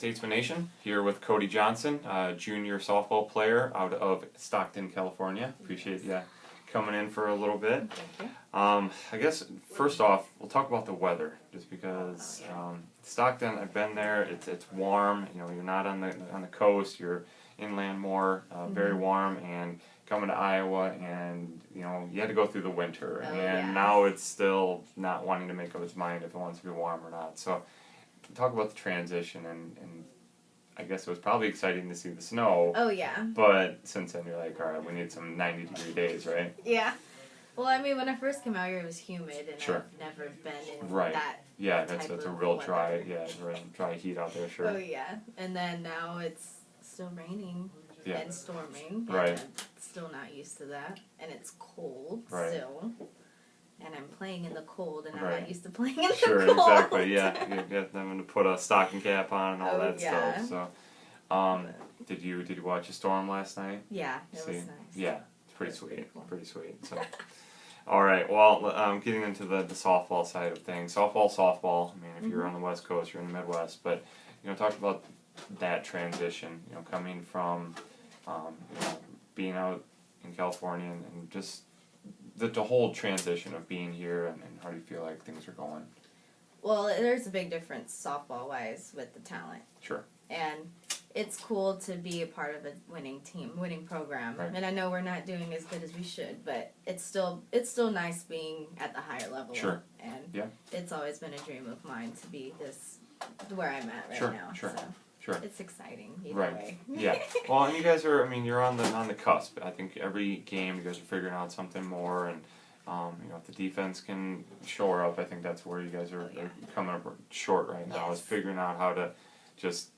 Statesman Nation, here with Kodee Johnson, junior softball player out of Stockton, California. Appreciate you coming in for a little bit. Thank you. I guess first off, we'll talk about the weather, just because Stockton, I've been there. It's warm. You know, you're not on the coast. You're inland more, very warm. And coming to Iowa, and you know, you had to go through the winter, now it's still not wanting to make up its mind if it wants to be warm or not. So, talk about the transition, and I guess it was probably exciting to see the snow. Oh, yeah. But since then, you're like, all right, we need some 90-degree days, right? Yeah. Well, I mean, when I first came out here, it was humid, and Sure. I've never been in Right. that. Yeah, that's a real weather. dry heat out there, sure. Oh, yeah. And then now it's still raining and storming. Right. And I'm still not used to that. And it's cold still. And I'm playing in the cold, and I'm not used to playing in the cold. Sure, exactly, yeah. You get them to put a stocking cap on and all that stuff. So, did you watch a storm last night? Yeah, it was nice. Yeah, it's pretty sweet. Cool. Pretty sweet. So, all right. Well, getting into the softball side of things. Softball. I mean, if you're on the West Coast, you're in the Midwest. But you know, talk about that transition. You know, coming from being out in California and just the whole transition of being here, and how do you feel like things are going? Well, there's a big difference softball-wise with the talent. Sure. And it's cool to be a part of a winning team, winning program. Right. And I know we're not doing as good as we should, but it's still nice being at the higher level. Sure. And it's always been a dream of mine to be where I'm at right now. Sure. So Sure. it's exciting either way. Yeah. Well, and you guys are, I mean, you're on the cusp. I think every game you guys are figuring out something more, and you know, if the defense can shore up, I think that's where you guys are coming up short right now, is figuring out how to just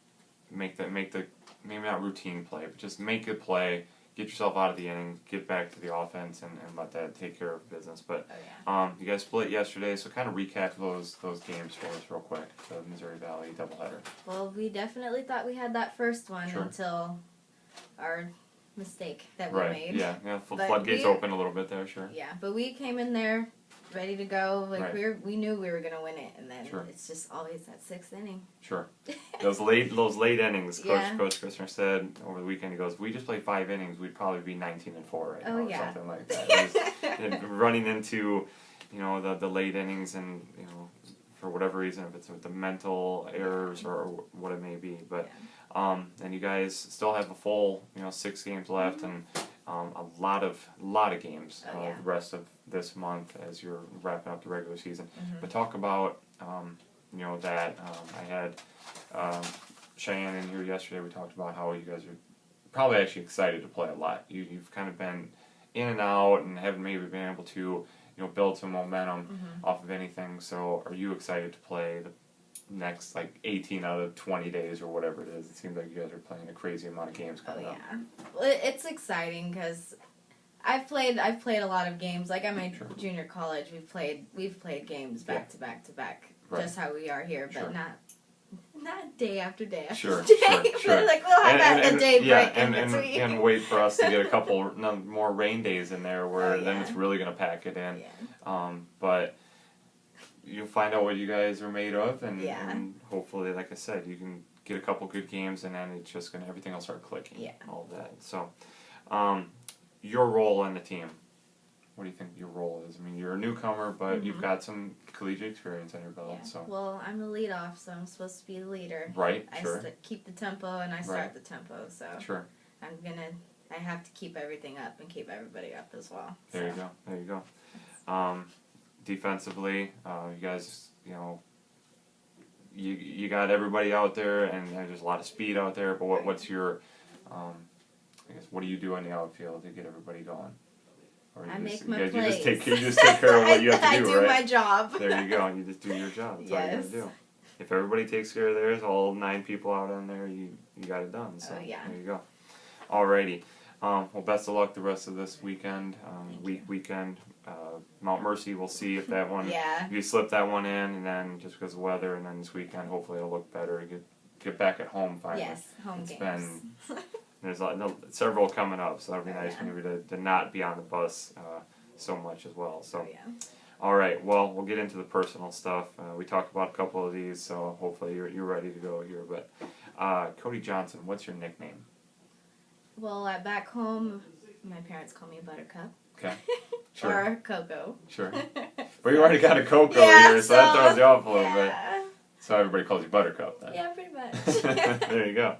make the maybe not routine play, but just make a play, get yourself out of the inning, get back to the offense, and let that take care of business. But you guys split yesterday, so kind of recap those games for us real quick. The Missouri Valley doubleheader. Well, we definitely thought we had that first one until our mistake that we made. Yeah, floodgates open a little bit there, sure. Yeah, but we came in there ready to go. Like we knew we were gonna win it, and then it's just always that sixth inning. Sure. Those late innings. Coach Christner said over the weekend, he goes, "If we just play 5 innings, we'd probably be 19-4 right now, or something like that." Running into, you know, the late innings, and you know, for whatever reason, if it's with the mental errors or what it may be, but and you guys still have a full, you know, 6 games left, and a lot of games the rest of this month as you're wrapping up the regular season. But talk about you know, that I had Cheyenne in here yesterday. We talked about how you guys are probably actually excited to play a lot. You've kind of been in and out and haven't maybe been able to, you know, build some momentum off of anything. So are you excited to play the next 18 out of 20 days or whatever it is? It seems like you guys are playing a crazy amount of games coming up. Well, it's exciting because I've played a lot of games. Like at my junior college, we've played games back to back to back, just how we are here, but not day after day after day. Sure. Like we'll have a day break in between. And wait for us to get a couple more rain days in there where then it's really going to pack it in. But you'll find out what you guys are made of, and hopefully, like I said, you can get a couple good games, and then it's just everything will start clicking. All of that. So, your role in the team. What do you think your role is? I mean, you're a newcomer, but you've got some collegiate experience on your belt. So. Well, I'm the leadoff, so I'm supposed to be the leader. Right. I keep the tempo, and I start the tempo. So. I have to keep everything up and keep everybody up as well. There you go. Defensively, you guys, you know, you got everybody out there, and there's a lot of speed out there. But what's your, I guess, what do you do in the outfield to get everybody going? Or I make my plays. You just take care of what you have to do, I do my job. There you go. You just do your job. That's all you got to do. If everybody takes care of theirs, all 9 people out on there, you got it done. So there you go. Alrighty. Well, best of luck the rest of this weekend. Weekend. Mount Mercy, we'll see if that one, if you slip that one in, and then just because of weather, and then this weekend, hopefully it'll look better. Get back at home finally. Yes, home it's games. There's several coming up, so that'd be nice maybe to not be on the bus so much as well. So, all right, well, we'll get into the personal stuff. We talked about a couple of these, so hopefully you're ready to go here. But Kodee Johnson, what's your nickname? Well, back home, my parents call me Buttercup. Okay. Sure. Or Coco. Sure. But you already got a Coco here, so that throws you off a little bit. So everybody calls you Buttercup then. Yeah, pretty much. There you go.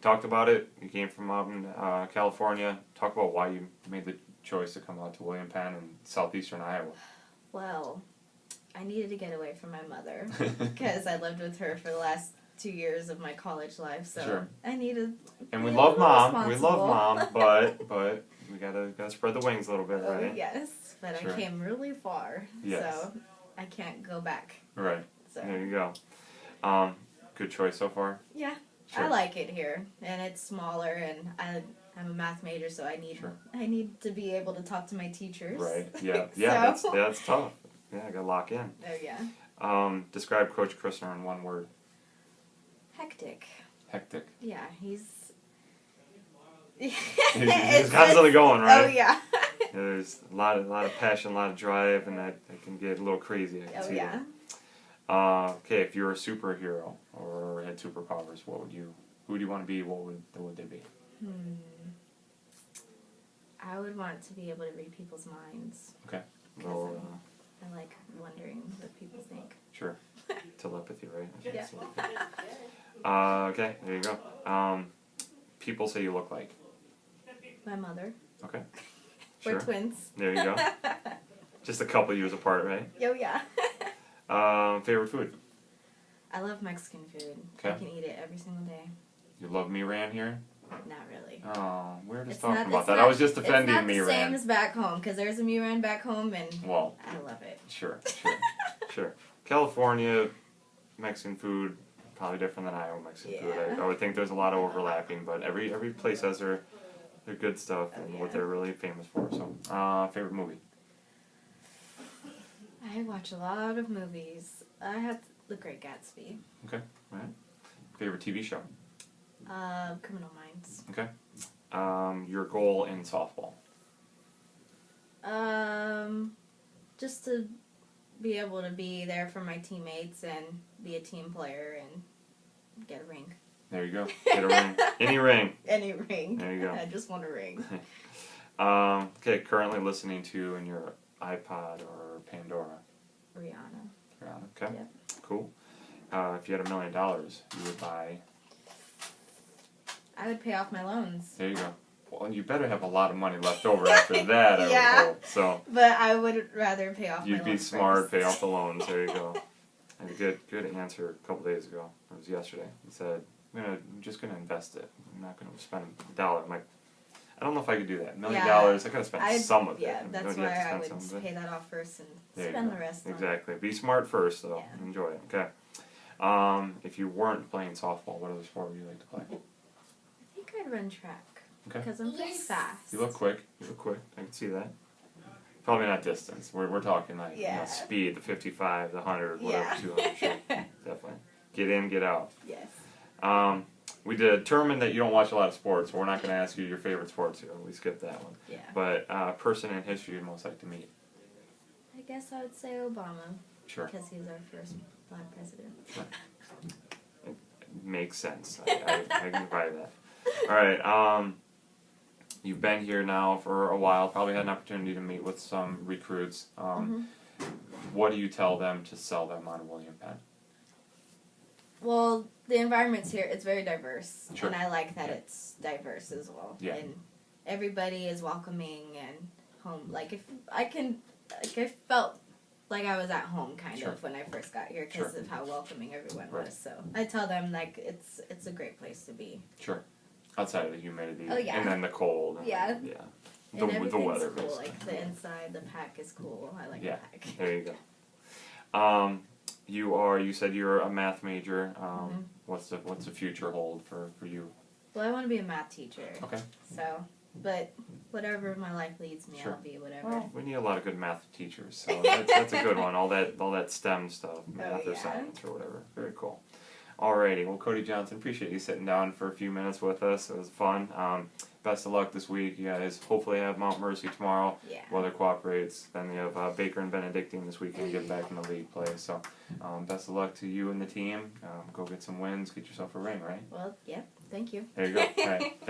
Talked about it. You came from out in California. Talk about why you made the choice to come out to William Penn in southeastern Iowa. Well, I needed to get away from my mother because I lived with her for the last 2 years of my college life, so sure. I needed. And we love mom. We love mom, but we gotta spread the wings a little bit, right? Oh yes, but sure. I came really far, so I can't go back. Right. So. There you go. Good choice so far. Yeah, sure. I like it here, and it's smaller, and I'm a math major, so I need to be able to talk to my teachers. Right. Yeah. Yeah. That's tough. Yeah, I gotta lock in. Oh yeah. Describe Coach Christner in one word. Hectic. Hectic. Yeah, he's constantly going, right? Oh yeah. There's a lot of passion, a lot of drive, and that can get a little crazy. I can see that. Okay, if you're a superhero or had superpowers, who would you want to be? What would they be? I would want to be able to read people's minds. Okay. Well, I like wondering what people think. Sure. Telepathy, right? Yeah. Okay, there you go. People say you look like? My mother. Okay. Sure. We're twins. There you go. Just a couple years apart, right? Oh, yeah. Favorite food? I love Mexican food. Okay. I can eat it every single day. You love miran here? Not really. Oh, we were just talking about that. I was just defending miran. It's not the same as back home, because there's a miran back home, and I love it. Sure. California Mexican food, probably different than Iowa Mexican food. I would think there's a lot of overlapping, but every place has their good stuff and what they're really famous for. So, favorite movie? I watch a lot of movies. I have The Great Gatsby. Okay, all right. Favorite TV show? Criminal Minds. Okay. Your goal in softball? Just to be able to be there for my teammates and be a team player and get a ring. There you go. Get a ring. Any ring. Any ring. There you go. I just want a ring. Okay, currently listening to in your iPod or Pandora? Rihanna. Okay. Yep. Cool. If you had $1 million, you would buy? I would pay off my loans. There you go. Well, you better have a lot of money left over after that, I would hope. So. But I would rather pay off my loans. You'd be smart, pay off the loans. There you go. I had a good answer a couple days ago. It was yesterday. He said, I'm just going to invest it. I'm not going to spend $1. I'm like, I don't know if I could do that. $1 million, I got to spend some of it. Yeah, that's why I would pay that off first and spend the rest. Exactly. Be smart first, though. Yeah. Enjoy it. Okay. If you weren't playing softball, what other sport would you like to play? I think I'd run track. Okay. Because I'm pretty fast. You look quick. I can see that. Probably not distance. We're talking like speed, the 55, the 100, whatever, 200. Sure. Definitely. Get in, get out. Yes. We determined that you don't watch a lot of sports, so we're not going to ask you your favorite sports here. We skipped that one. Yeah. But person in history you'd most like to meet? I guess I would say Obama. Sure. Because he's our first black president. Sure. It makes sense. I can buy that. All right. You've been here now for a while. Probably had an opportunity to meet with some recruits. What do you tell them to sell them on William Penn? Well, the environment's here, it's very diverse. Sure. And I like that it's diverse as well. Yeah. And everybody is welcoming and home. Like, I felt like I was at home, kind of, when I first got here because of how welcoming everyone was. So I tell them, like, it's a great place to be. Sure. Outside of the humidity. Oh, yeah. And then the cold. And yeah. The weather. Cool. Like, the inside, the pack is cool. I like the pack. There you go. You said you're a math major. What's the future hold for you? Well, I want to be a math teacher. Okay. So, but whatever my life leads me, I'll be whatever. Well, we need a lot of good math teachers, so that's a good one. All that STEM stuff, math or science or whatever. Very cool. Alrighty, well, Kodee Johnson, appreciate you sitting down for a few minutes with us. It was fun. best of luck this week. You guys hopefully have Mount Mercy tomorrow. Yeah. Weather cooperates. Then you have Baker and Benedictine this weekend getting back in the league play. So best of luck to you and the team. Go get some wins. Get yourself a ring, right? Well, yep. Thank you. There you go. All right. Thanks.